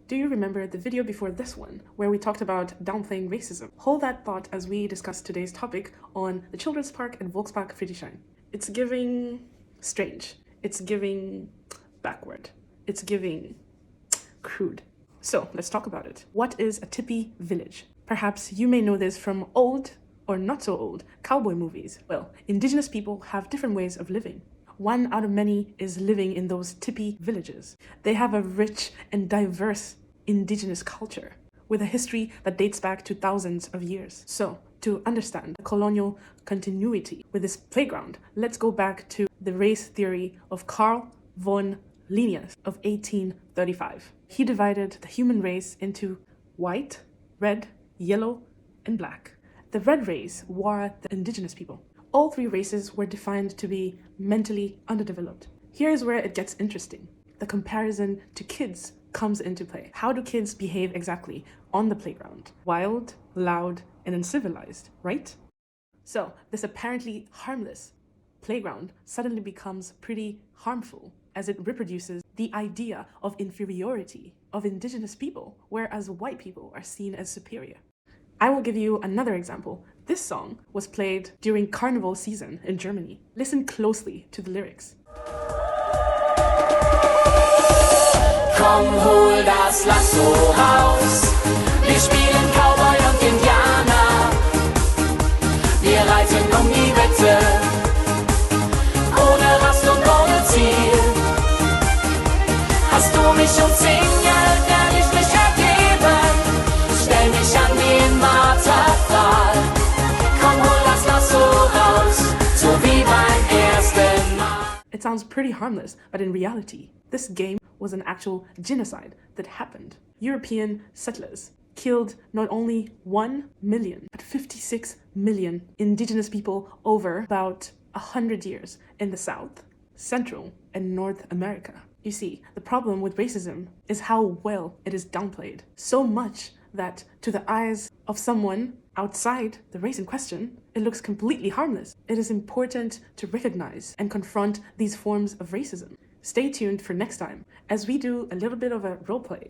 Do you remember the video before this one, where we talked about downplaying racism? Hold that thought as we discuss today's topic on the children's park in Volkspark Friedrichshain. It's giving strange. It's giving backward. It's giving crude. So let's talk about it. What is a tippy village? Perhaps you may know this from old or not so old cowboy movies. Well, indigenous people have different ways of living. One out of many is living in those tippy villages. They have a rich and diverse indigenous culture with a history that dates back to thousands of years. So, to understand the colonial continuity with this playground, let's go back to the race theory of Carl von Linnaeus of 1835. He divided the human race into white, red, yellow, and black. The red race were the indigenous people. All three races were defined to be mentally underdeveloped. Here is where it gets interesting. The comparison to kids comes into play. How do kids behave exactly on the playground? Wild, loud, and uncivilized, right? So this apparently harmless playground suddenly becomes pretty harmful as it reproduces the idea of inferiority of indigenous people, whereas white people are seen as superior. I will give you another example. This song was played during carnival season in Germany. Listen closely to the lyrics. Komm, hol das Lasso raus. Wir spielen Cowboy und Indianer. Wir reiten die Wette. Ohne Rast und ohne Ziel. Hast du mich umzingelt, werde ich mich ergeben. Stell mich an den Marterpfahl. Komm, hol das Lasso raus, so wie beim ersten Mal. It sounds pretty harmless, but in reality, this game was an actual genocide that happened. European settlers killed not only 1 million, but 56 million indigenous people over about 100 years in the South, Central, and North America. You see, the problem with racism is how well it is downplayed. So much that to the eyes of someone outside the race in question, it looks completely harmless. It is important to recognize and confront these forms of racism. Stay tuned for next time as we do a little bit of a roleplay.